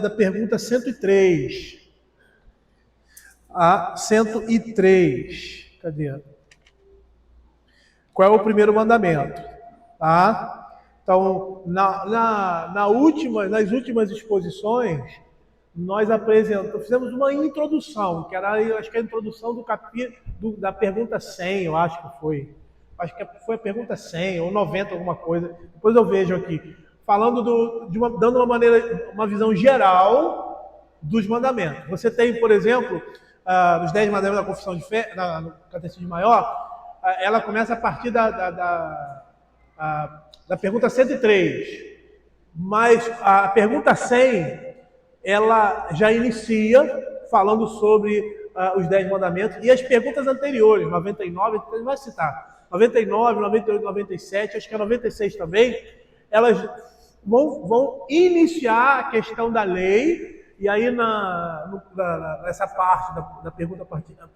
da pergunta 103. A 103. Cadê? Qual é o primeiro mandamento? Tá? Então, nas últimas exposições, nós fizemos uma introdução, que era, acho que a introdução da pergunta 100, eu acho que foi. Acho que foi a pergunta 100 ou 90, alguma coisa. Depois eu vejo aqui. Falando dando uma visão geral dos mandamentos. Você tem, por exemplo, nos 10 mandamentos da Confissão de Fé, no Catecismo Maior, ela começa a partir da pergunta 103. Mas a pergunta 100, ela já inicia falando sobre os 10 mandamentos. E as perguntas anteriores, 99, ele vai citar. 99, 98, 97, acho que é 96 também, elas vão iniciar a questão da lei, e aí nessa parte da pergunta,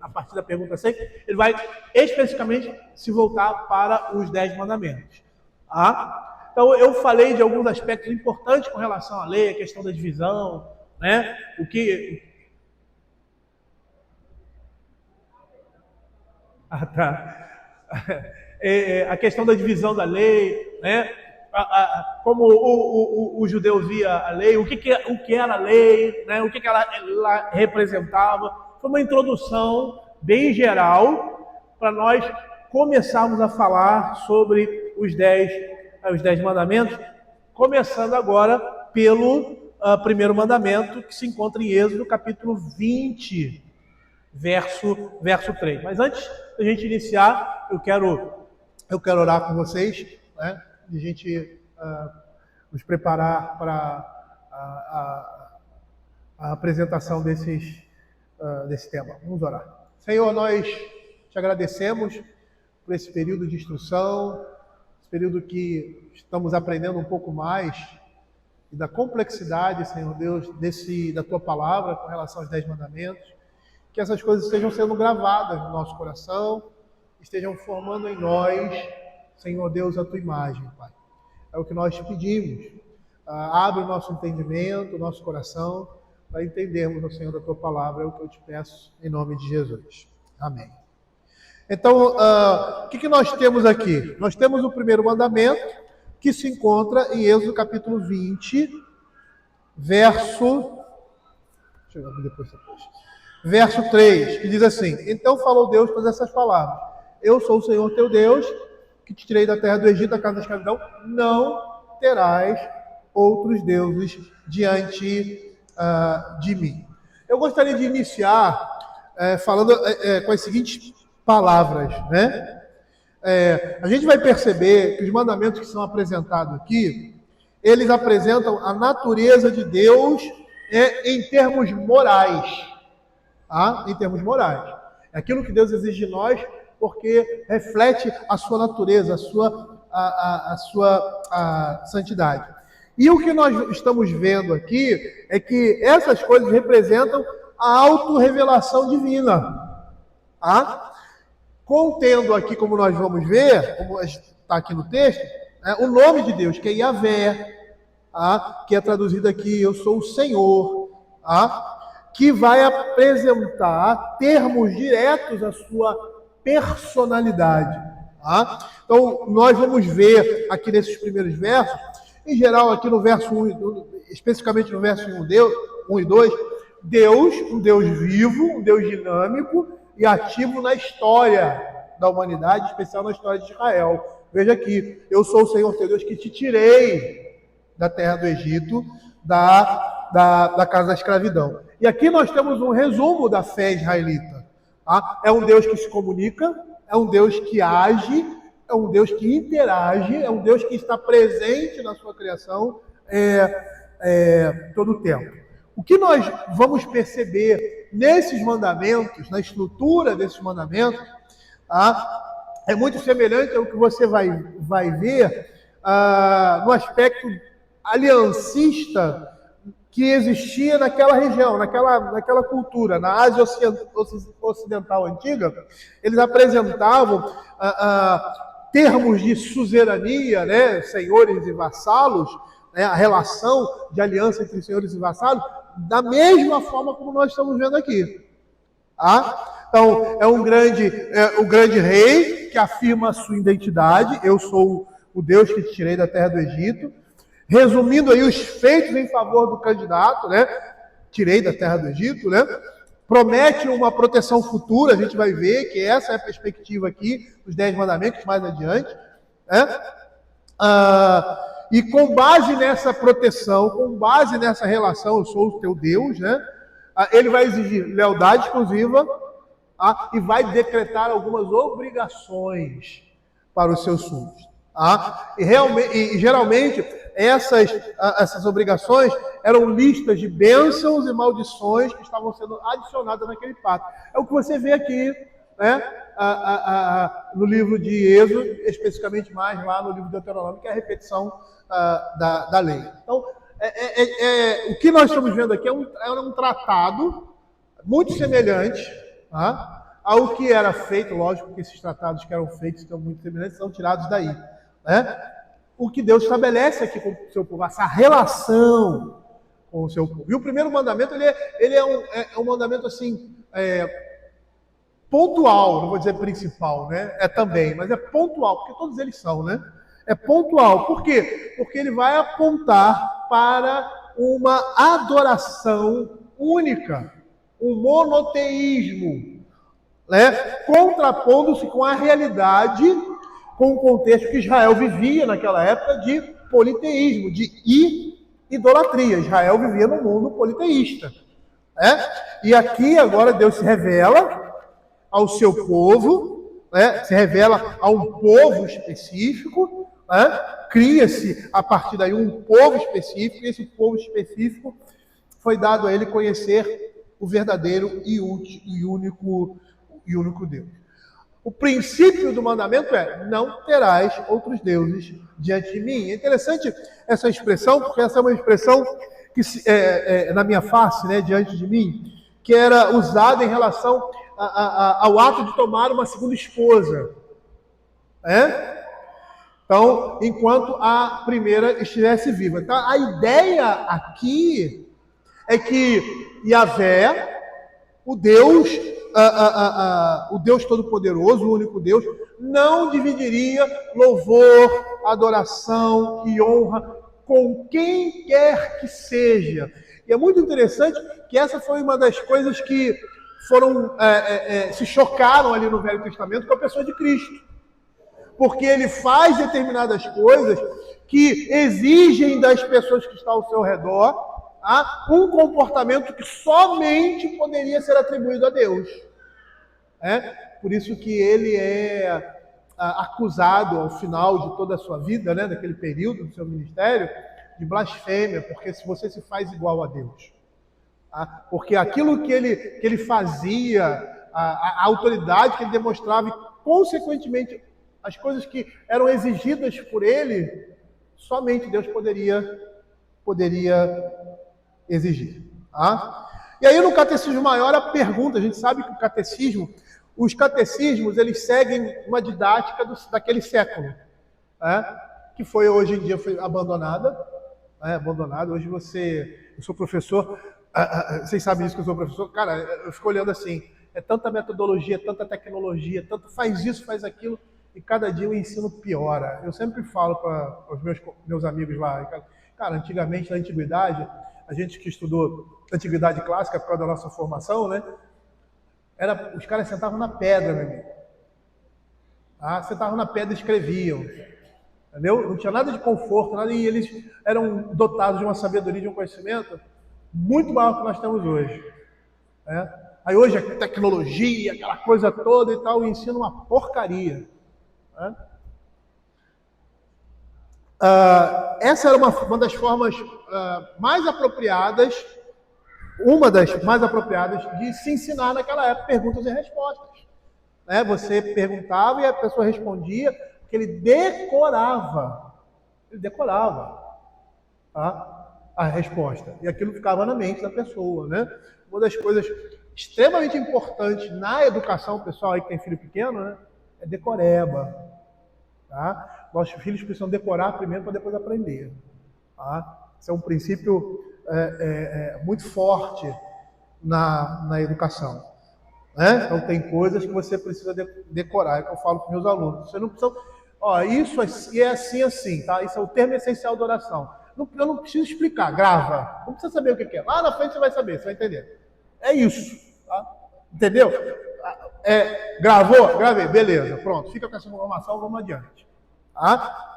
a partir da pergunta 100, ele vai especificamente se voltar para os 10 mandamentos. Tá? Então eu falei de alguns aspectos importantes com relação à lei, a questão da divisão, né? A questão da divisão da lei, né? Como o judeu via a lei, o que era a lei, né? O que ela representava. Foi uma introdução bem geral para nós começarmos a falar sobre os 10 mandamentos, começando agora pelo primeiro mandamento, que se encontra em Êxodo, capítulo 20, verso 3. Mas antes da gente iniciar, eu quero orar com vocês, né? De a gente nos preparar para a apresentação desse tema. Vamos orar. Senhor, nós te agradecemos por esse período de instrução, esse período que estamos aprendendo um pouco mais e da complexidade, Senhor Deus, da tua palavra com relação aos 10 mandamentos. Que essas coisas estejam sendo gravadas no nosso coração, estejam formando em nós, Senhor Deus, a tua imagem, Pai. É o que nós te pedimos. Abre o nosso entendimento, o nosso coração, para entendermos, Senhor, da tua palavra. É o que eu te peço, em nome de Jesus. Amém. Então, o que nós temos aqui? Nós temos o primeiro mandamento, que se encontra em Êxodo capítulo 20, verso 3, que diz assim: Então falou Deus todas essas palavras: Eu sou o Senhor teu Deus, que te tirei da terra do Egito, da casa da escravidão. Não terás outros deuses diante de mim. Eu gostaria de iniciar falando com as seguintes palavras, né? A gente vai perceber que os mandamentos que são apresentados aqui, eles apresentam a natureza de Deus em termos morais. Em termos morais. É aquilo que Deus exige de nós, porque reflete a sua natureza, a sua santidade. E o que nós estamos vendo aqui é que essas coisas representam a autorrevelação divina. Contendo aqui, como nós vamos ver, como está aqui no texto, o nome de Deus, que é Yahvé, que é traduzido aqui, eu sou o Senhor, que vai apresentar termos diretos à sua personalidade. Então, nós vamos ver aqui nesses primeiros versos, em geral aqui no verso 1, especificamente no verso 1 e 2, Deus, um Deus vivo, um Deus dinâmico e ativo na história da humanidade, em especial na história de Israel. Veja aqui, eu sou o Senhor teu Deus que te tirei da terra do Egito, da casa da escravidão. E aqui nós temos um resumo da fé israelita. É um Deus que se comunica, é um Deus que age, é um Deus que interage, é um Deus que está presente na sua criação todo o tempo. O que nós vamos perceber nesses mandamentos, na estrutura desses mandamentos, é muito semelhante ao que você vai ver no aspecto aliancista que existia naquela região, naquela cultura, na Ásia Ocidental Antiga. Eles apresentavam termos de suzerania, né, senhores e vassalos, né, a relação de aliança entre senhores e vassalos, da mesma forma como nós estamos vendo aqui. Tá? Então, é o grande rei que afirma a sua identidade. Eu sou o Deus que te tirei da terra do Egito. Resumindo aí os feitos em favor do candidato, né? Tirei da terra do Egito, né? Promete uma proteção futura, a gente vai ver que essa é a perspectiva aqui dos 10 mandamentos mais adiante, né? E com base nessa proteção, com base nessa relação, eu sou o teu Deus, né? Ele vai exigir lealdade exclusiva, e vai decretar algumas obrigações para os seus súditos. E geralmente essas obrigações eram listas de bênçãos e maldições que estavam sendo adicionadas naquele pacto. É o que você vê aqui, né? No livro de Êxodo, especificamente mais lá no livro de Deuteronômio, que é a repetição da lei. Então, o que nós estamos vendo aqui é um tratado muito semelhante ao que era feito. Lógico que esses tratados que eram feitos são muito semelhantes, são tirados daí, né? O que Deus estabelece aqui com o seu povo, essa relação com o seu povo. E o primeiro mandamento, ele é um mandamento assim, pontual, não vou dizer principal, né? Também, mas é pontual, porque todos eles são, né? É pontual. Por quê? Porque ele vai apontar para uma adoração única, um monoteísmo, né? Contrapondo-se com a realidade, com o contexto que Israel vivia naquela época de politeísmo, de idolatria. Israel vivia num mundo politeísta, né? E aqui agora Deus se revela ao seu povo, né? Se revela a um povo específico, né? Cria-se a partir daí um povo específico, e esse povo específico foi dado a ele conhecer o verdadeiro e único Deus. O princípio do mandamento é: não terás outros deuses diante de mim. É interessante essa expressão, porque essa é uma expressão que na minha face, né, diante de mim, que era usada em relação ao ato de tomar uma segunda esposa, né? Então, enquanto a primeira estivesse viva. Então, a ideia aqui é que Yahvé, o Deus Todo-Poderoso, o único Deus, não dividiria louvor, adoração e honra com quem quer que seja. E é muito interessante que essa foi uma das coisas que se chocaram ali no Velho Testamento com a pessoa de Cristo. Porque ele faz determinadas coisas que exigem das pessoas que estão ao seu redor um comportamento que somente poderia ser atribuído a Deus. Por isso que ele é acusado ao final de toda a sua vida, né, daquele período do seu ministério, de blasfêmia, porque se você se faz igual a Deus. Porque aquilo que ele fazia, a autoridade que ele demonstrava, e consequentemente as coisas que eram exigidas por ele, somente Deus poderia exigir. E aí no Catecismo Maior a pergunta, a gente sabe que os catecismos, eles seguem uma didática daquele século, que hoje em dia foi abandonada. Hoje eu sou professor, vocês sabem isso que eu sou professor, cara, eu fico olhando assim, é tanta metodologia, tanta tecnologia, tanto faz isso, faz aquilo, e cada dia o ensino piora. Eu sempre falo para os meus amigos lá, cara, antigamente, na antiguidade, a gente que estudou antiguidade clássica por causa da nossa formação, né? Os caras sentavam na pedra, meu amigo. Sentavam na pedra e escreviam. Entendeu? Não tinha nada de conforto, nada, e eles eram dotados de uma sabedoria, de um conhecimento muito maior que nós temos hoje. Aí hoje a tecnologia, aquela coisa toda e tal, o ensino é uma porcaria. Essa era uma das formas mais apropriadas, de se ensinar naquela época, perguntas e respostas. Você perguntava e a pessoa respondia, porque ele decorava a resposta, e aquilo ficava na mente da pessoa, né? Uma das coisas extremamente importantes na educação, pessoal aí que tem filho pequeno, né, é decoreba. Nossos filhos precisam decorar primeiro para depois aprender. Tá? Esse é um princípio muito forte na educação. Né? Então tem coisas que você precisa decorar, é que eu falo para meus alunos. Você não precisa... isso é assim, tá? Isso é o termo essencial da oração. Eu não preciso explicar, grava. Não precisa saber o que é. Lá na frente você vai saber, você vai entender. É isso, tá? Entendeu? Gravou? Gravei, beleza, pronto. Fica com essa informação, vamos adiante. Tá?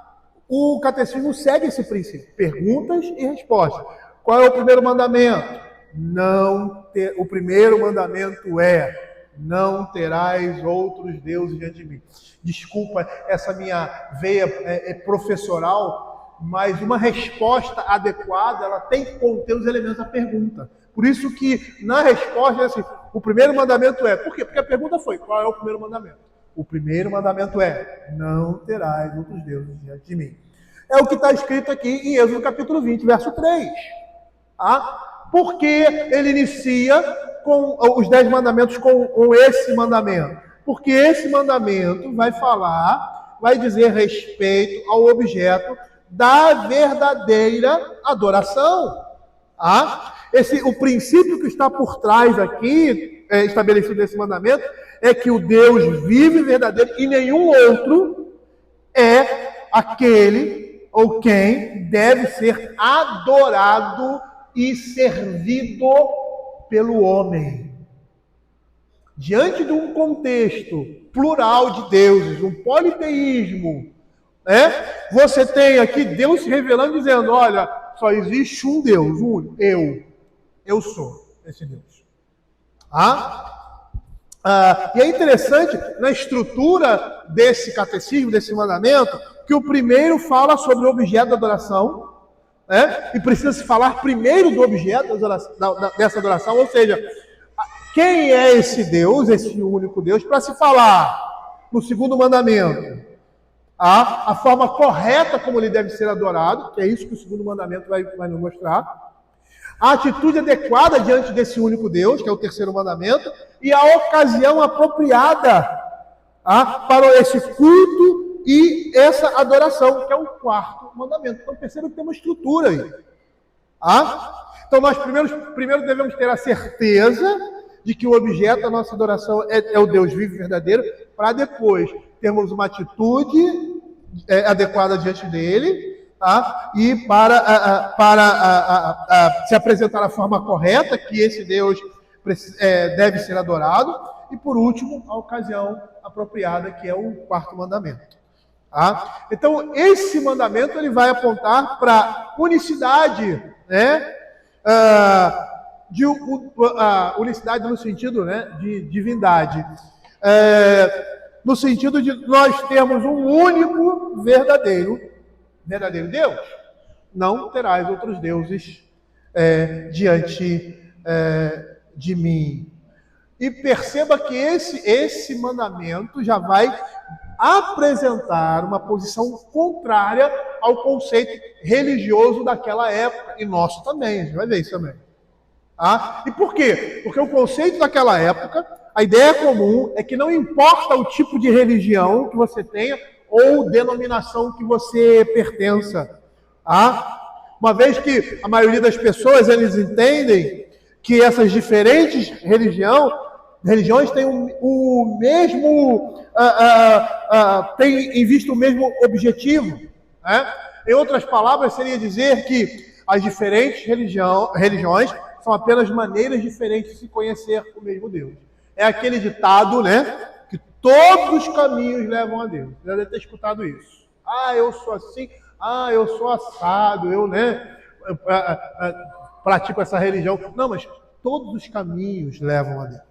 O catecismo segue esse princípio. Perguntas e respostas. Qual é o primeiro mandamento? O primeiro mandamento é: não terás outros deuses diante de mim. Desculpa essa minha veia professoral, mas uma resposta adequada, ela tem que conter os elementos da pergunta. Por isso que na resposta é assim: o primeiro mandamento é... Por quê? Porque a pergunta foi: qual é o primeiro mandamento? O primeiro mandamento é: não terás outros deuses diante de mim. É o que está escrito aqui em Êxodo capítulo 20, verso 3. Tá? Por que ele inicia com os 10 mandamentos com esse mandamento? Porque esse mandamento vai dizer respeito ao objeto da verdadeira adoração. Tá? O princípio que está por trás aqui, estabelecido nesse mandamento, é que o Deus vivo e verdadeiro e nenhum outro é aquele ou quem deve ser adorado e servido pelo homem. Diante de um contexto plural de deuses, um politeísmo, você tem aqui Deus se revelando, dizendo: olha, só existe um Deus, único, eu sou esse Deus. E é interessante, na estrutura desse catecismo, desse mandamento, que o primeiro fala sobre o objeto da adoração, e precisa se falar primeiro do objeto dessa adoração, ou seja, quem é esse Deus, esse único Deus, para se falar no segundo mandamento a forma correta como ele deve ser adorado, que é isso que o segundo mandamento vai nos mostrar, a atitude adequada diante desse único Deus, que é o terceiro mandamento, e a ocasião apropriada para esse culto e essa adoração, que é o quarto mandamento. Então perceba que tem uma estrutura aí. Então nós primeiro devemos ter a certeza de que o objeto da nossa adoração é o Deus vivo e verdadeiro, para depois termos uma atitude adequada diante dele, e para se apresentar da forma correta que esse Deus deve ser adorado, e por último, a ocasião apropriada, que é o quarto mandamento. Então, esse mandamento ele vai apontar para unicidade, unicidade no sentido de divindade, no sentido de nós termos um único verdadeiro Deus. Não terás outros deuses diante de mim. E perceba que esse mandamento já vai apresentar uma posição contrária ao conceito religioso daquela época, e nosso também, a gente vai ver isso também. E por quê? Porque o conceito daquela época, a ideia comum é que não importa o tipo de religião que você tenha ou denominação que você pertença. Uma vez que a maioria das pessoas eles entendem que essas diferentes religiões têm o mesmo, têm em vista o mesmo objetivo. Em outras palavras, seria dizer que as diferentes religiões são apenas maneiras diferentes de se conhecer o mesmo Deus. É aquele ditado, que todos os caminhos levam a Deus. Você já deve ter escutado isso. Eu sou assim, eu sou assado, eu pratico essa religião. Não, mas todos os caminhos levam a Deus.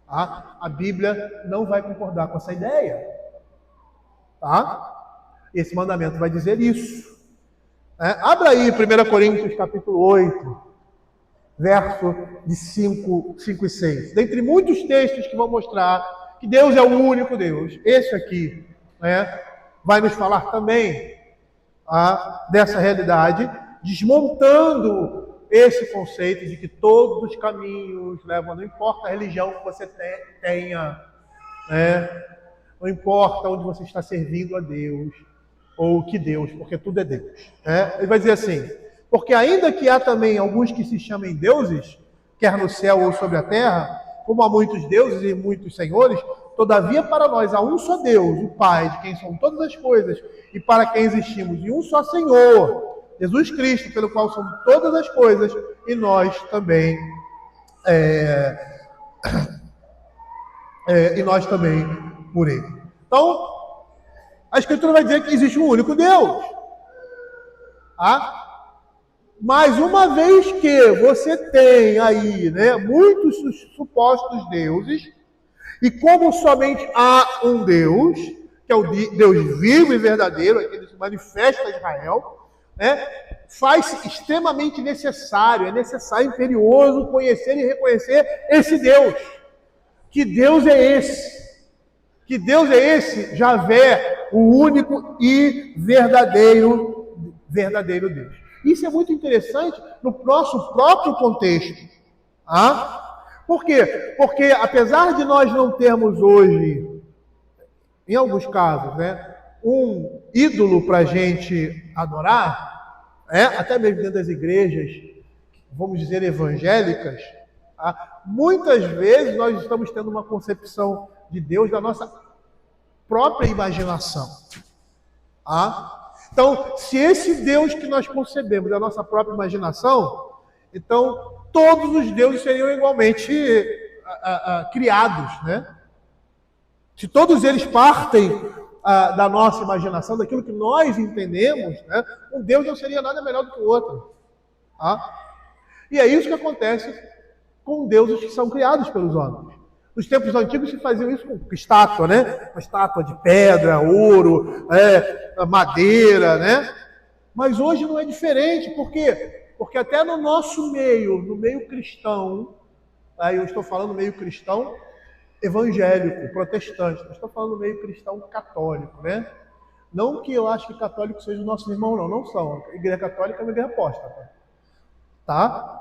A Bíblia não vai concordar com essa ideia. Esse mandamento vai dizer isso. Abra aí 1 Coríntios capítulo 8, verso de 5 e 6. Dentre muitos textos que vão mostrar que Deus é o único Deus, esse aqui vai nos falar também dessa realidade, desmontando esse conceito de que todos os caminhos levam, não importa a religião que você tenha, não importa onde você está servindo a Deus, ou que Deus, porque tudo é Deus. Ele vai dizer assim, porque ainda que há também alguns que se chamem deuses, quer no céu ou sobre a terra, como há muitos deuses e muitos senhores, todavia para nós há um só Deus, o Pai, de quem são todas as coisas e para quem existimos, e um só Senhor, Jesus Cristo, pelo qual são todas as coisas, e nós também por Ele. Então, a Escritura vai dizer que existe um único Deus. Mas uma vez que você tem aí, né, muitos supostos deuses, e como somente há um Deus, que é o Deus vivo e verdadeiro, aquele que se manifesta a Israel, né, faz-se extremamente necessário, é necessário, imperioso, conhecer e reconhecer esse Deus. Que Deus é esse? Que Deus é esse? Javé, o único e verdadeiro Deus. Isso é muito interessante no nosso próprio contexto. Por quê? Porque apesar de nós não termos hoje, em alguns casos, né, um ídolo para a gente adorar, até mesmo dentro das igrejas, vamos dizer, evangélicas, muitas vezes nós estamos tendo uma concepção de Deus da nossa própria imaginação. Então, se esse Deus que nós concebemos da nossa própria imaginação, então todos os deuses seriam igualmente criados, né? Se todos eles partem da nossa imaginação, daquilo que nós entendemos, né? Um Deus não seria nada melhor do que o outro. E é isso que acontece com deuses que são criados pelos homens. Nos tempos antigos se fazia isso com estátua, né? Uma estátua de pedra, ouro, madeira, né? Mas hoje não é diferente. Por quê? Porque até no nosso meio, no meio cristão, aí eu estou falando meio cristão evangélico, protestante, não estou falando meio cristão católico, né? Não que eu acho que católicos sejam os nossos irmãos, não são. A igreja católica é uma igreja apóstata, tá?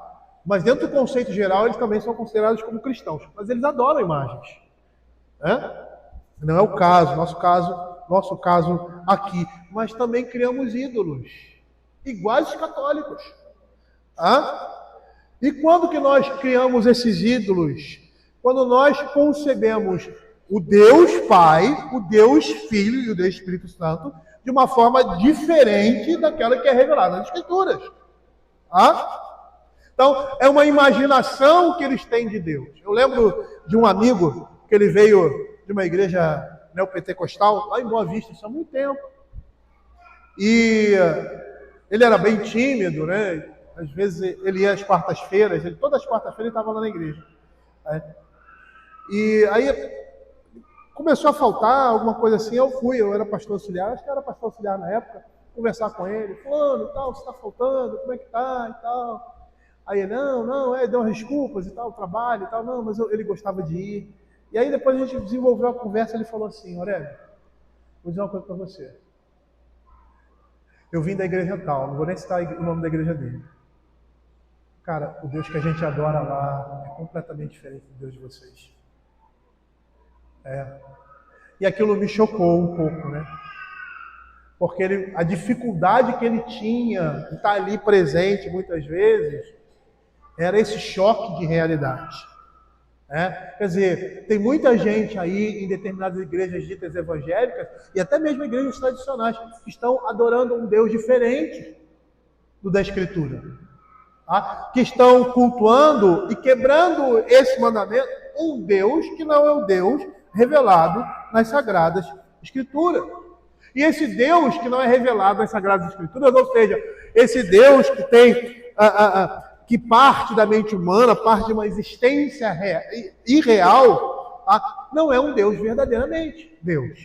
Mas dentro do conceito geral, eles também são considerados como cristãos. Mas eles adoram imagens. Não é o caso, nosso caso aqui. Mas também criamos ídolos, iguais aos católicos. E quando que nós criamos esses ídolos? Quando nós concebemos o Deus Pai, o Deus Filho e o Deus Espírito Santo de uma forma diferente daquela que é revelada nas Escrituras. Então, é uma imaginação que eles têm de Deus. Eu lembro de um amigo que ele veio de uma igreja neopentecostal, lá em Boa Vista, isso há muito tempo. E ele era bem tímido, né? Às vezes ele ia às quartas-feiras, todas as quartas-feiras ele estava lá na igreja. E aí começou a faltar alguma coisa assim, eu era pastor auxiliar, acho que era pastor auxiliar na época, conversar com ele, fulano, tal, você está faltando, como é que tá e tal. Aí ele, deu umas desculpas e tal, trabalho e tal, mas ele gostava de ir. E aí depois a gente desenvolveu a conversa, ele falou assim, Aurélio, vou dizer uma coisa para você. Eu vim da igreja tal, não vou nem citar o nome da igreja dele. Cara, o Deus que a gente adora lá é completamente diferente do Deus de vocês. E aquilo me chocou um pouco, né? Porque a dificuldade que ele tinha de estar ali presente muitas vezes era esse choque de realidade. Quer dizer, tem muita gente aí em determinadas igrejas ditas evangélicas e até mesmo igrejas tradicionais que estão adorando um Deus diferente do da Escritura. Que estão cultuando e quebrando esse mandamento, um Deus que não é o Deus revelado nas Sagradas Escrituras. E esse Deus que não é revelado nas Sagradas Escrituras, ou seja, esse Deus que tem que parte da mente humana, parte de uma existência irreal, não é um Deus verdadeiramente Deus.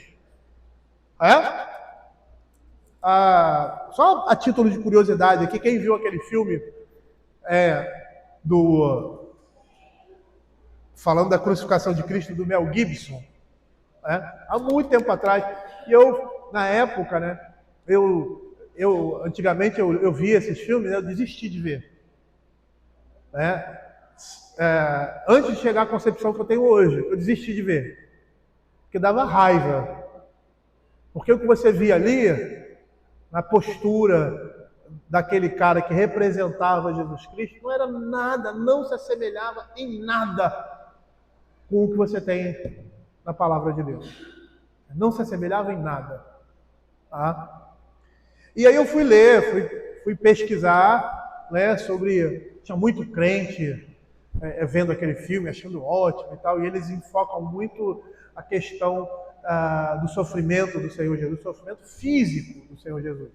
Só a título de curiosidade aqui, quem viu aquele filme falando da crucificação de Cristo, do Mel Gibson, há muito tempo atrás, e eu, na época, né, antigamente eu via esses filmes, né, eu desisti de ver. Antes de chegar à concepção que eu tenho hoje, eu desisti de ver, porque dava raiva, porque o que você via ali na postura daquele cara que representava Jesus Cristo, não era nada, não se assemelhava em nada com o que você tem na palavra de Deus. Não se assemelhava em nada. Tá? E aí eu fui ler, fui pesquisar, né, sobre... Tinha muito crente vendo aquele filme, achando ótimo e tal, e eles enfocam muito a questão do sofrimento do Senhor Jesus, sofrimento físico do Senhor Jesus,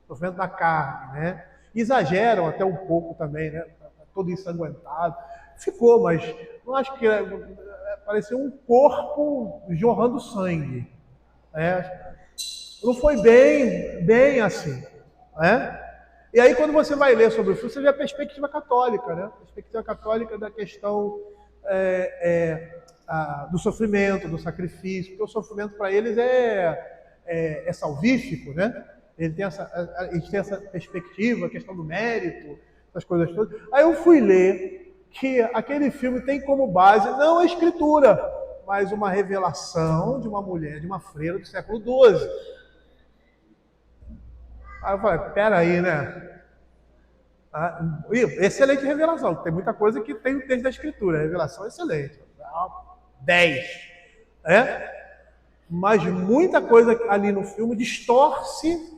sofrimento da carne, né? Exageram até um pouco também, né? Todo ensanguentado. Ficou, mas não acho que parecia um corpo jorrando sangue. Não foi bem assim, né? E aí, quando você vai ler sobre o filme, você vê a perspectiva católica, né? A perspectiva católica da questão do sofrimento, do sacrifício, porque o sofrimento para eles é salvífico, né? Eles têm essa perspectiva, a questão do mérito, essas coisas todas. Aí eu fui ler que aquele filme tem como base não a escritura, mas uma revelação de uma mulher, de uma freira do século XII. Aí eu falei, peraí, né? Excelente revelação. Tem muita coisa que tem o texto da escritura. Revelação é excelente. 10. Mas muita coisa ali no filme distorce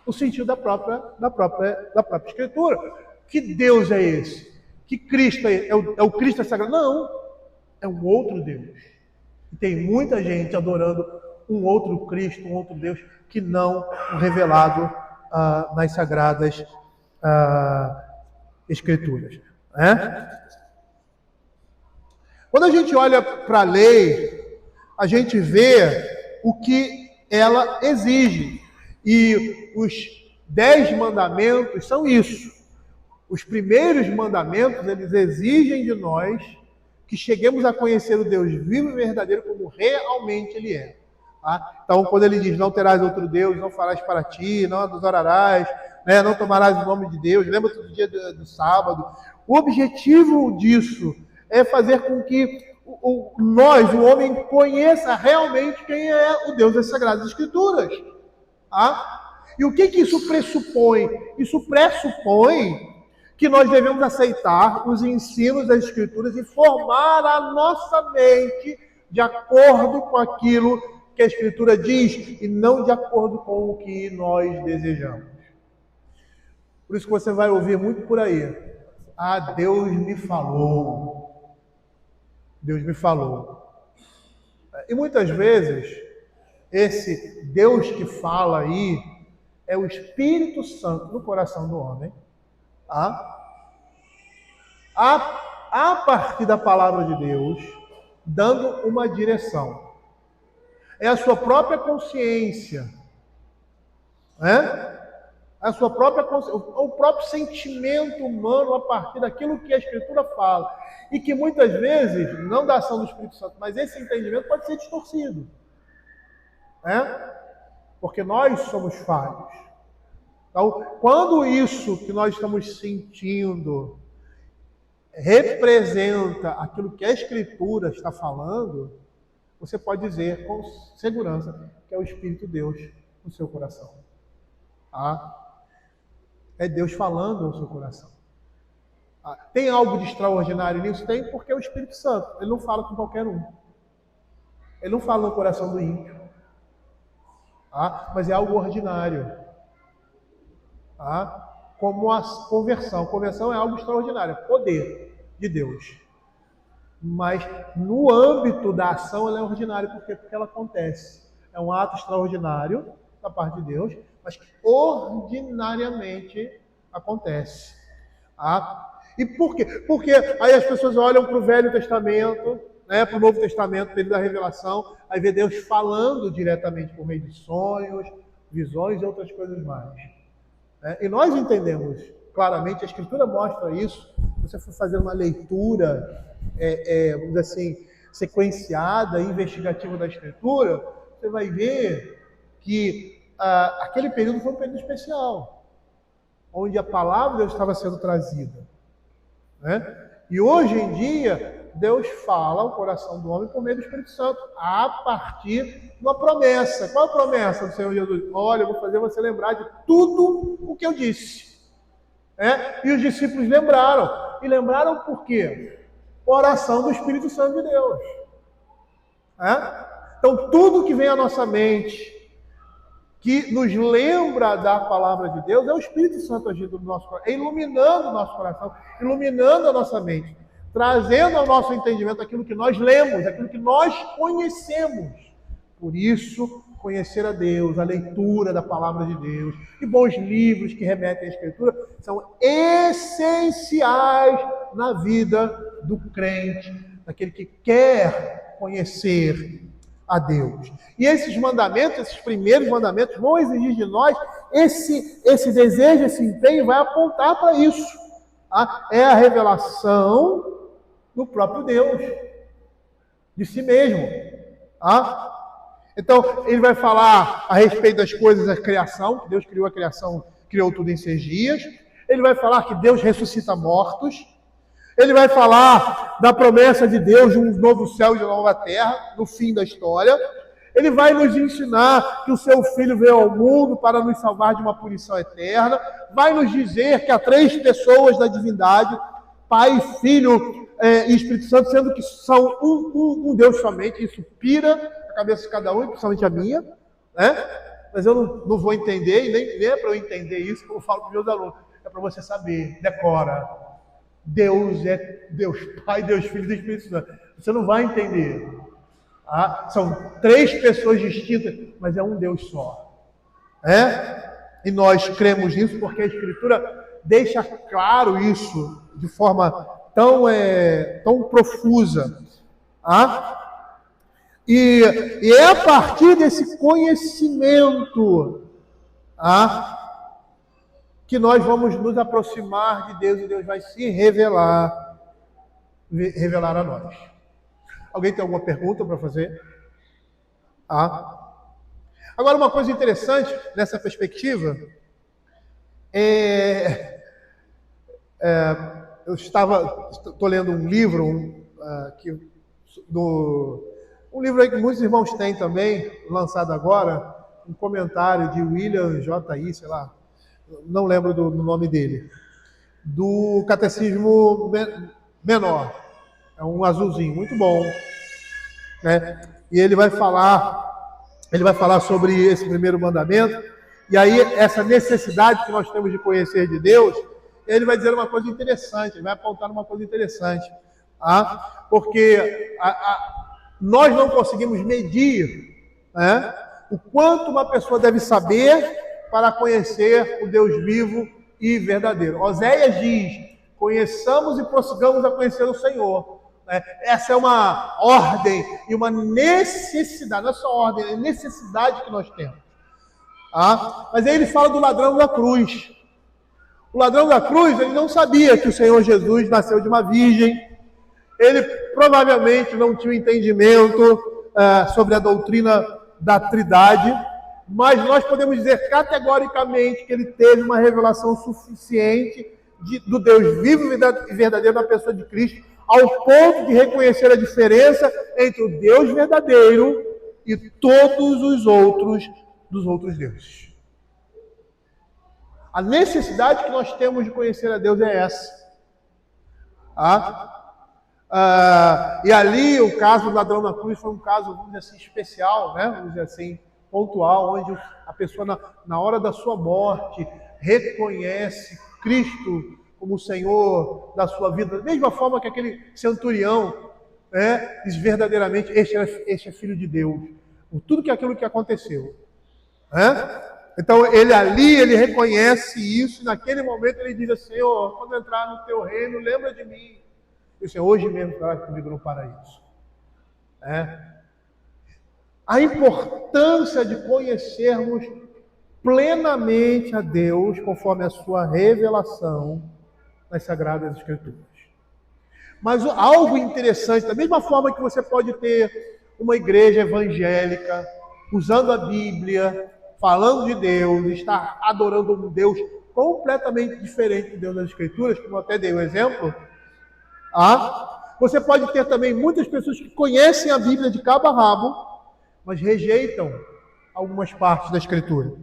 o sentido da própria escritura. Que Deus é esse? Que Cristo é o Cristo sagrado? Não. É um outro Deus. E tem muita gente adorando um outro Cristo, um outro Deus, que não o revelado nas sagradas Escrituras. Quando a gente olha para a lei, a gente vê o que ela exige. E os 10 mandamentos são isso. Os primeiros mandamentos, eles exigem de nós que cheguemos a conhecer o Deus vivo e verdadeiro como realmente Ele é. Tá? Então, quando Ele diz, não terás outro Deus, não farás para ti, não adorarás, né, não tomarás o nome de Deus, lembra-te do dia do sábado. O objetivo disso é fazer com que nós, o homem, conheça realmente quem é o Deus das Sagradas Escrituras. Tá? E o que isso pressupõe? Isso pressupõe que nós devemos aceitar os ensinos das Escrituras e formar a nossa mente de acordo com aquilo que a Escritura diz e não de acordo com o que nós desejamos. Por isso que você vai ouvir muito por aí. Deus me falou. Deus me falou. E muitas vezes, esse Deus que fala aí é o Espírito Santo no coração do homem. A partir da palavra de Deus, dando uma direção. É a sua própria consciência, a sua própria consciência, o próprio sentimento humano a partir daquilo que a Escritura fala. E que muitas vezes, não da ação do Espírito Santo, mas esse entendimento pode ser distorcido. Porque nós somos falhos. Então, quando isso que nós estamos sentindo representa aquilo que a Escritura está falando, você pode dizer com segurança que é o Espírito de Deus no seu coração. É Deus falando no seu coração. Tem algo de extraordinário nisso? Tem, porque é o Espírito Santo. Ele não fala com qualquer um. Ele não fala no coração do ímpio. Mas é algo ordinário. Como a conversão. Conversão é algo extraordinário, é poder de Deus. Mas no âmbito da ação ela é ordinária. Por quê? Porque ela acontece. É um ato extraordinário da parte de Deus, mas que ordinariamente acontece. E por quê? Porque aí as pessoas olham para o Velho Testamento, para o Novo Testamento, período da revelação, aí vê Deus falando diretamente por meio de sonhos, visões e outras coisas mais. E nós entendemos claramente, a Escritura mostra isso. Se você for fazer uma leitura, vamos dizer assim, sequenciada, investigativa da Escritura, você vai ver que aquele período foi um período especial, onde a palavra de Deus estava sendo trazida. E hoje em dia, Deus fala ao coração do homem por meio do Espírito Santo, a partir de uma promessa. Qual a promessa do Senhor Jesus? Olha, eu vou fazer você lembrar de tudo o que eu disse. E os discípulos lembraram. E lembraram por quê? Oração do Espírito Santo de Deus. Então, tudo que vem à nossa mente, que nos lembra da palavra de Deus, é o Espírito Santo agindo no nosso coração, iluminando o nosso coração, iluminando a nossa mente, trazendo ao nosso entendimento aquilo que nós lemos, aquilo que nós conhecemos. Por isso, conhecer a Deus, a leitura da palavra de Deus e bons livros que remetem à Escritura são essenciais na vida do crente, daquele que quer conhecer a Deus. E esses mandamentos, esses primeiros mandamentos, vão exigir de nós esse desejo, esse empenho, vai apontar para isso. É a revelação do próprio Deus, de si mesmo. Então, ele vai falar a respeito das coisas da criação, que Deus criou a criação, criou tudo em 6 dias. Ele vai falar que Deus ressuscita mortos. Ele vai falar da promessa de Deus de um novo céu e de uma nova terra, no fim da história. Ele vai nos ensinar que o seu Filho veio ao mundo para nos salvar de uma punição eterna. Vai nos dizer que há 3 pessoas da divindade, Pai, Filho e Espírito Santo, sendo que são um Deus somente. Isso pira a cabeça de cada um, principalmente a minha. Mas eu não vou entender, e nem é para eu entender isso, como eu falo para os meus alunos. É para você saber, decora. Deus é Deus Pai, Deus Filho e Deus Espírito Santo. Você não vai entender. São 3 pessoas distintas, mas é um Deus só. E nós cremos nisso porque a Escritura deixa claro isso de forma tão profusa. E é a partir desse conhecimento que nós vamos nos aproximar de Deus e Deus vai se revelar a nós. Alguém tem alguma pergunta para fazer? Agora, uma coisa interessante nessa perspectiva eu estou lendo um livro, um livro aí que muitos irmãos têm também, lançado agora, um comentário de William J.I., sei lá, não lembro do nome dele, do Catecismo Menor. É um azulzinho, muito bom. E ele vai falar sobre esse primeiro mandamento, e aí essa necessidade que nós temos de conhecer de Deus, ele vai dizer uma coisa interessante, ele vai apontar uma coisa interessante. Porque nós não conseguimos medir o quanto uma pessoa deve saber para conhecer o Deus vivo e verdadeiro. Oséias diz: conheçamos e prossigamos a conhecer o Senhor. Essa é uma ordem e uma necessidade, não é só ordem, é necessidade que nós temos. Mas aí ele fala do ladrão da cruz. O ladrão da cruz, ele não sabia que o Senhor Jesus nasceu de uma virgem. Ele provavelmente não tinha entendimento sobre a doutrina da Trindade, mas nós podemos dizer categoricamente que ele teve uma revelação suficiente do Deus vivo e verdadeiro na pessoa de Cristo, ao ponto de reconhecer a diferença entre o Deus verdadeiro e todos os outros deuses. A necessidade que nós temos de conhecer a Deus é essa. E ali o caso do ladrão da cruz foi um caso, vamos dizer assim, especial, vamos dizer assim, pontual, onde a pessoa na hora da sua morte reconhece Cristo como o Senhor da sua vida, da mesma forma que aquele centurião diz verdadeiramente: este é filho de Deus, por tudo aquilo que aconteceu. Então ele reconhece isso, e naquele momento ele diz assim: Senhor, quando entrar no teu reino, lembra de mim. E o Senhor hoje mesmo estará comigo no paraíso. A importância de conhecermos plenamente a Deus conforme a sua revelação nas Sagradas Escrituras. Mas algo interessante, da mesma forma que você pode ter uma igreja evangélica usando a Bíblia, falando de Deus, estar adorando um Deus completamente diferente do Deus das Escrituras, como eu até dei o exemplo, Você pode ter também muitas pessoas que conhecem a Bíblia de cabo a rabo, mas rejeitam algumas partes da Escritura.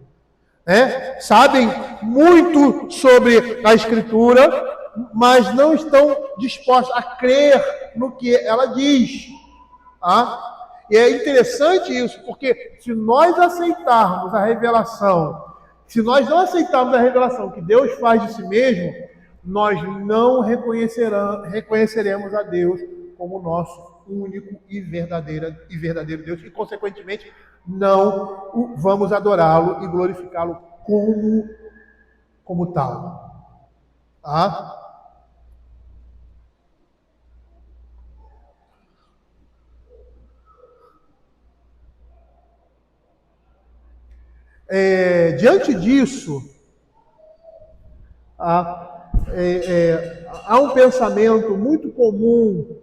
Sabem muito sobre a Escritura, mas não estão dispostos a crer no que ela diz. E é interessante isso, porque se nós aceitarmos a revelação, se nós não aceitarmos a revelação que Deus faz de si mesmo, nós não reconheceremos a Deus como nosso único e verdadeiro Deus, e consequentemente não vamos adorá-lo e glorificá-lo como tal. Diante disso, há um pensamento muito comum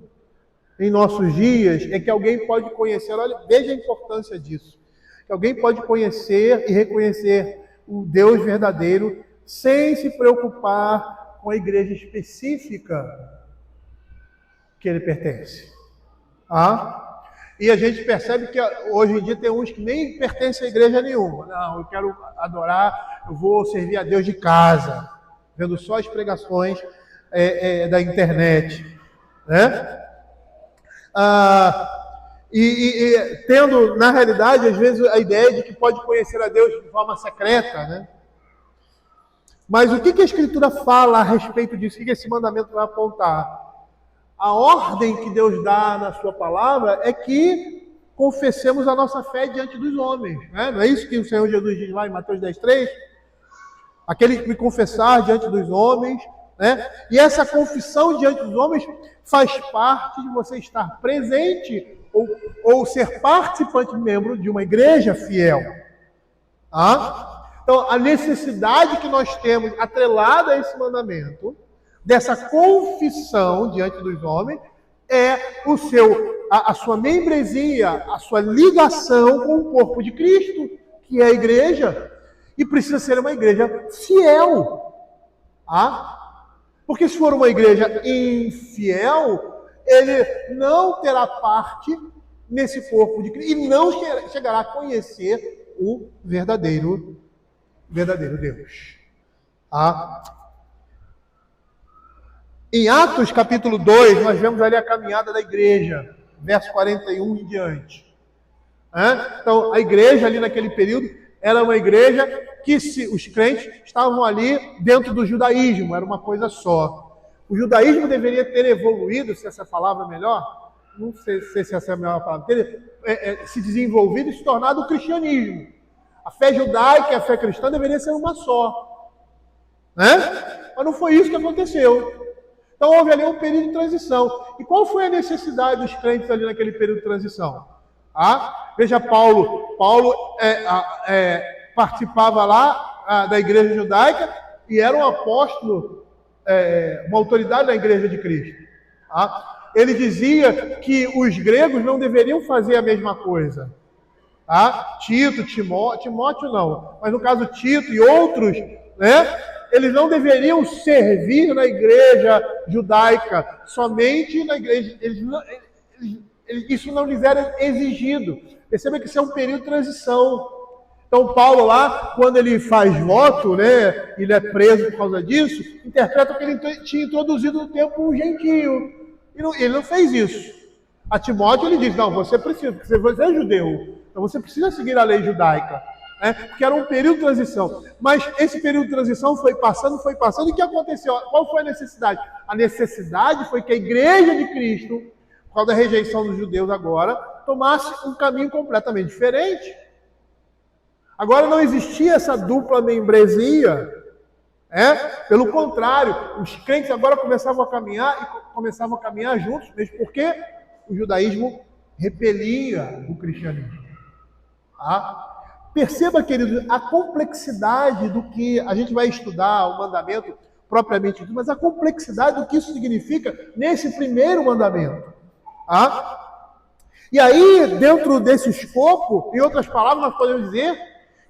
em nossos dias, é que alguém pode conhecer, olha, veja a importância disso, que alguém pode conhecer e reconhecer o Deus verdadeiro sem se preocupar com a igreja específica que ele pertence. E a gente percebe que hoje em dia tem uns que nem pertencem a igreja nenhuma. Não, eu quero adorar, eu vou servir a Deus de casa, vendo só as pregações da internet, tendo, na realidade, às vezes, a ideia de que pode conhecer a Deus de forma secreta, Mas o que a Escritura fala a respeito disso? O que esse mandamento vai apontar? A ordem que Deus dá na sua palavra é que confessemos a nossa fé diante dos homens. Não é isso que o Senhor Jesus diz lá em Mateus 10:3? Aquele que me confessar diante dos homens, E essa confissão diante dos homens faz parte de você estar presente ou ser participante, membro de uma igreja fiel. Então, a necessidade que nós temos atrelada a esse mandamento, dessa confissão diante dos homens, é a sua membresia, a sua ligação com o corpo de Cristo, que é a igreja, e precisa ser uma igreja fiel. Porque se for uma igreja infiel, ele não terá parte nesse corpo de Cristo e não chegará a conhecer o verdadeiro Deus. Em Atos capítulo 2, nós vemos ali a caminhada da igreja, verso 41 em diante. Então, a igreja ali naquele período era uma igreja que os crentes estavam ali dentro do judaísmo, era uma coisa só. O judaísmo deveria ter evoluído, se essa palavra é melhor, não sei se essa é a melhor palavra, se desenvolvido e se tornado o cristianismo. A fé judaica e a fé cristã deveria ser uma só. Mas não foi isso que aconteceu. Então houve ali um período de transição. E qual foi a necessidade dos crentes ali naquele período de transição? Veja, Paulo participava lá da igreja judaica e era um apóstolo, uma autoridade da igreja de Cristo. Ele dizia que os gregos não deveriam fazer a mesma coisa. Tito, Timóteo não, mas no caso Tito e outros, eles não deveriam servir na igreja judaica, somente na igreja, isso não lhes era exigido. Perceba que isso é um período de transição. Então Paulo lá, quando ele faz voto, ele é preso por causa disso, interpreta que ele tinha introduzido no tempo um gentio. Ele não fez isso. A Timóteo ele diz, não, você precisa, porque você é judeu, então você precisa seguir a lei judaica. Porque era um período de transição. Mas esse período de transição foi passando, e o que aconteceu? Qual foi a necessidade? A necessidade foi que a igreja de Cristo, por causa da rejeição dos judeus agora, tomasse um caminho completamente diferente. Agora não existia essa dupla membresia. Pelo contrário, os crentes agora começavam a caminhar juntos, mesmo porque o judaísmo repelia o cristianismo. Perceba, queridos, a complexidade do que a gente vai estudar, o mandamento propriamente dito, mas a complexidade do que isso significa nesse primeiro mandamento. E aí, dentro desse escopo, em outras palavras, nós podemos dizer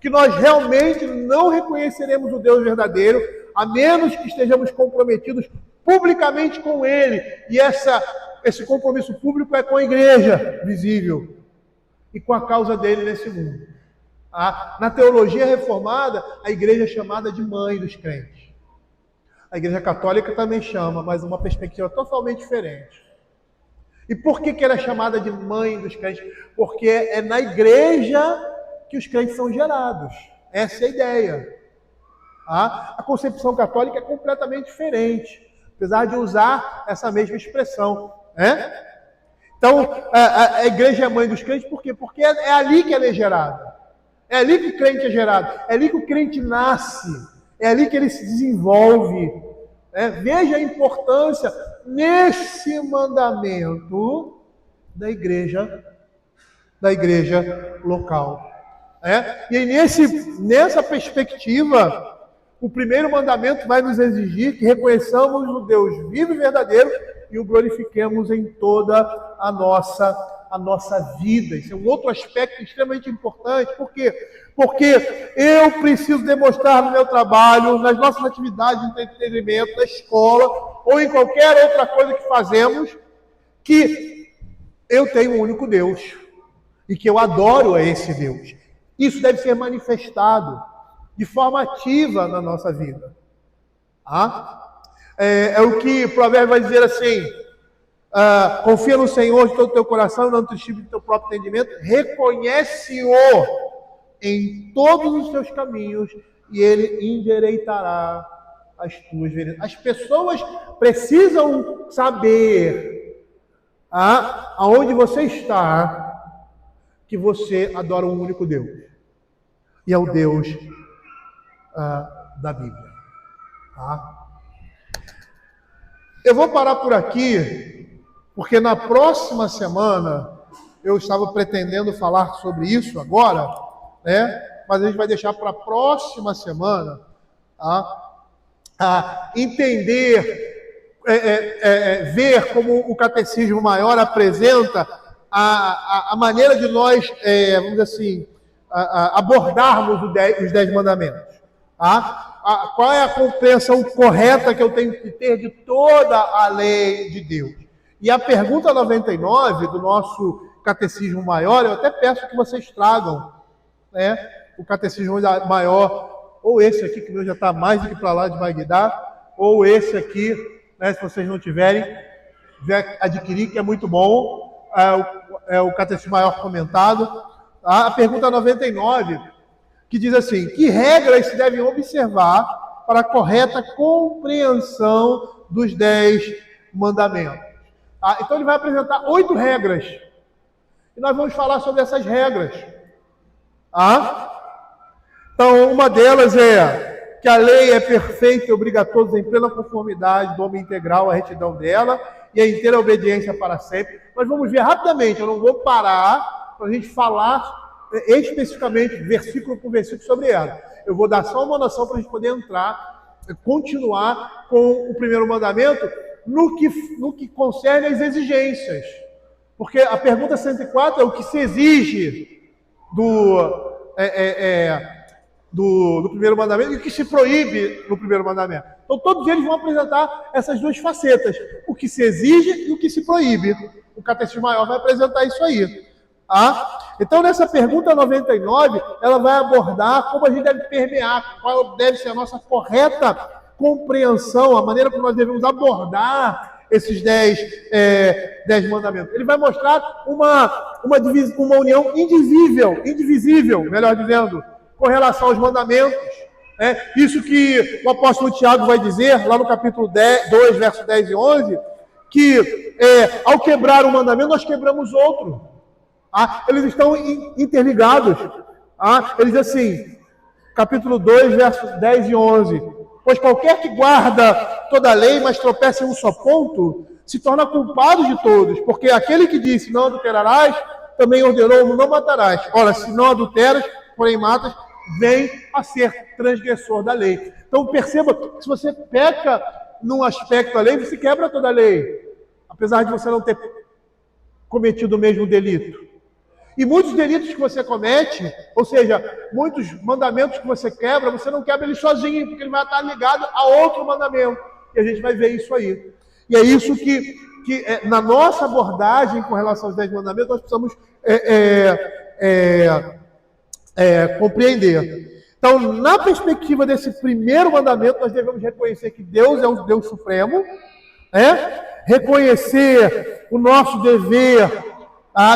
que nós realmente não reconheceremos o Deus verdadeiro, a menos que estejamos comprometidos publicamente com Ele. E essa esse compromisso público é com a igreja visível e com a causa dele nesse mundo. Na teologia reformada, a igreja é chamada de mãe dos crentes. A igreja católica também chama, mas uma perspectiva totalmente diferente. E por que ela é chamada de mãe dos crentes? Porque é na igreja que os crentes são gerados. Essa é a ideia. A concepção católica é completamente diferente, apesar de usar essa mesma expressão. Então, a igreja é mãe dos crentes, por quê? Porque é ali que ela é gerada. É ali que o crente é gerado. É ali que o crente nasce. É ali que ele se desenvolve. Veja a importância nesse mandamento da igreja local. E aí, nessa perspectiva, o primeiro mandamento vai nos exigir que reconheçamos o Deus vivo e verdadeiro e o glorifiquemos em toda a nossa vida. Isso é um outro aspecto extremamente importante. Por quê? Porque eu preciso demonstrar no meu trabalho, nas nossas atividades de entretenimento, na escola, ou em qualquer outra coisa que fazemos, que eu tenho um único Deus e que eu adoro a esse Deus. Isso deve ser manifestado de forma ativa na nossa vida. É o que o provérbio vai dizer assim: confia no Senhor de todo o teu coração, não te estive do teu próprio entendimento, reconhece-o em todos os teus caminhos e ele endireitará as tuas veredas. As pessoas precisam saber aonde você está, que você adora um único Deus. E é o Deus da Bíblia. Eu vou parar por aqui, porque na próxima semana eu estava pretendendo falar sobre isso agora, mas a gente vai deixar para a próxima semana entender, ver como o Catecismo Maior apresenta a maneira de nós, vamos dizer assim, abordarmos os 10 mandamentos. Qual é a compreensão correta que eu tenho que ter de toda a lei de Deus? E a pergunta 99 do nosso Catecismo Maior, eu até peço que vocês tragam o Catecismo Maior, ou esse aqui, que o meu já está mais do que para lá de Bagdá, ou esse aqui, se vocês não tiverem, adquirir, que é muito bom, é o Catecismo Maior comentado. A pergunta 99, que diz assim: que regras se devem observar para a correta compreensão dos 10 mandamentos? Então ele vai apresentar 8 regras. E nós vamos falar sobre essas regras. Então, uma delas é que a lei é perfeita e obriga a todos em plena conformidade do homem integral, a retidão dela e a inteira obediência para sempre. Nós vamos ver rapidamente, eu não vou parar para a gente falar especificamente, versículo por versículo, sobre ela. Eu vou dar só uma noção para a gente poder entrar, continuar com o primeiro mandamento no que concerne às exigências. Porque a pergunta 104 é o que se exige do primeiro mandamento e o que se proíbe no primeiro mandamento. Então todos eles vão apresentar essas duas facetas, o que se exige e o que se proíbe. O Catecismo Maior vai apresentar isso aí. Então nessa pergunta 99, ela vai abordar como a gente deve permear, qual deve ser a nossa correta compreensão, a maneira como nós devemos abordar esses 10 mandamentos. Ele vai mostrar uma união indivisível, melhor dizendo, com relação aos mandamentos. Isso que o apóstolo Tiago vai dizer, lá no capítulo 2, versos 10 e 11, que ao quebrar um mandamento, nós quebramos outro. Eles estão interligados. Ele diz assim, capítulo 2, versos 10 e 11, pois qualquer que guarda toda a lei, mas tropeça em um só ponto, se torna culpado de todos, porque aquele que disse, não adulterarás, também ordenou, não matarás. Ora, se não adulteras, porém matas, vem a ser transgressor da lei. Então perceba que se você peca num aspecto da lei, você quebra toda a lei, apesar de você não ter cometido o mesmo delito. E muitos delitos que você comete, ou seja, muitos mandamentos que você quebra, você não quebra ele sozinho, porque ele vai estar ligado a outro mandamento. E a gente vai ver isso aí. E é isso que na nossa abordagem com relação aos 10 mandamentos, nós precisamos compreender. Então, na perspectiva desse primeiro mandamento, nós devemos reconhecer que Deus é o Deus Supremo, reconhecer o nosso dever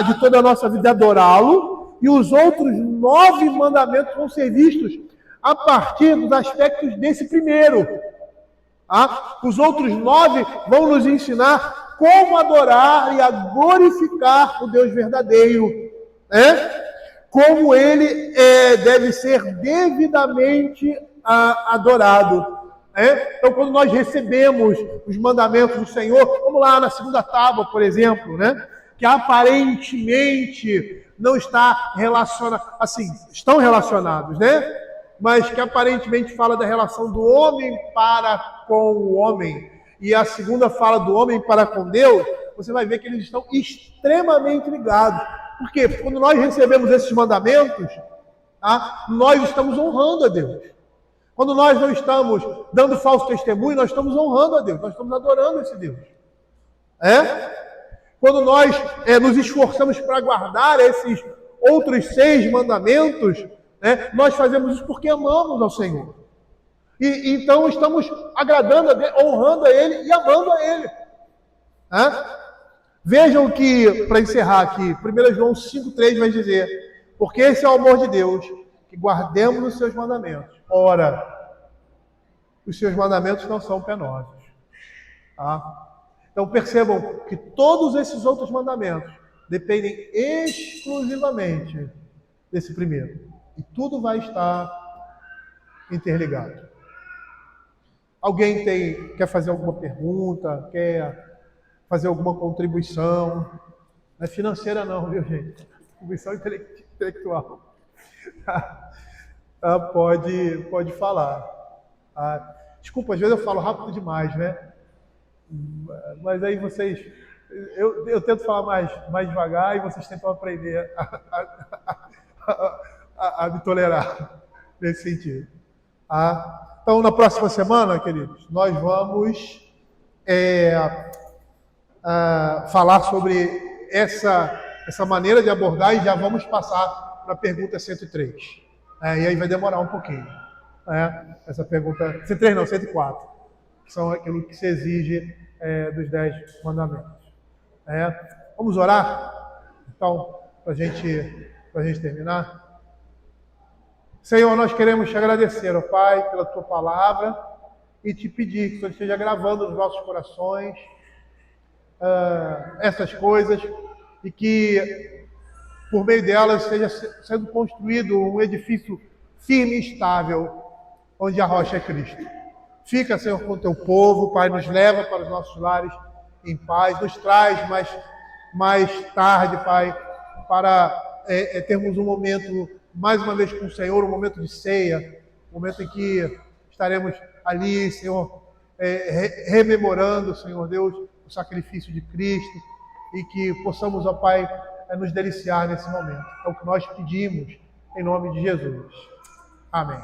de toda a nossa vida adorá-lo, e os outros 9 mandamentos vão ser vistos a partir dos aspectos desse primeiro. Os outros 9 vão nos ensinar como adorar e a glorificar o Deus verdadeiro, como ele deve ser devidamente adorado. Então, quando nós recebemos os mandamentos do Senhor, vamos lá na segunda tábua, por exemplo, que aparentemente não está relacionado, assim, estão relacionados, mas que aparentemente fala da relação do homem para com o homem, e a segunda fala do homem para com Deus, você vai ver que eles estão extremamente ligados. Por quê? Porque quando nós recebemos esses mandamentos, nós estamos honrando a Deus. Quando nós não estamos dando falso testemunho, nós estamos honrando a Deus, nós estamos adorando esse Deus. Quando nós nos esforçamos para guardar esses outros 6 mandamentos, nós fazemos isso porque amamos ao Senhor. E então estamos agradando a Deus, honrando a Ele e amando a Ele. Vejam que, para encerrar aqui, 1 João 5,3 vai dizer: porque esse é o amor de Deus, que guardemos os seus mandamentos. Ora, os seus mandamentos não são penosos. Então percebam que todos esses outros mandamentos dependem exclusivamente desse primeiro. E tudo vai estar interligado. Alguém quer fazer alguma pergunta? Quer fazer alguma contribuição? Não é financeira não, viu, gente? Contribuição intelectual. Pode falar. Desculpa, às vezes eu falo rápido demais, Mas aí vocês... Eu tento falar mais devagar e vocês tentam aprender a me tolerar nesse sentido. Então, na próxima semana, queridos, nós vamos falar sobre essa maneira de abordar e já vamos passar para a pergunta 103. E aí vai demorar um pouquinho. Essa pergunta... 103 não, 104. Que são aquilo que se exige dos 10 mandamentos. Vamos orar? Então, para a gente terminar. Senhor, nós queremos te agradecer, ó Pai, pela tua palavra e te pedir que o Senhor esteja gravando nos nossos corações essas coisas e que por meio delas esteja sendo construído um edifício firme e estável, onde a rocha é Cristo. Fica, Senhor, com o teu povo, Pai, nos leva para os nossos lares em paz, nos traz mais tarde, Pai, para termos um momento, mais uma vez com o Senhor, um momento de ceia, um momento em que estaremos ali, Senhor, rememorando, Senhor Deus, o sacrifício de Cristo e que possamos, ó Pai, nos deliciar nesse momento. É o que nós pedimos, em nome de Jesus. Amém.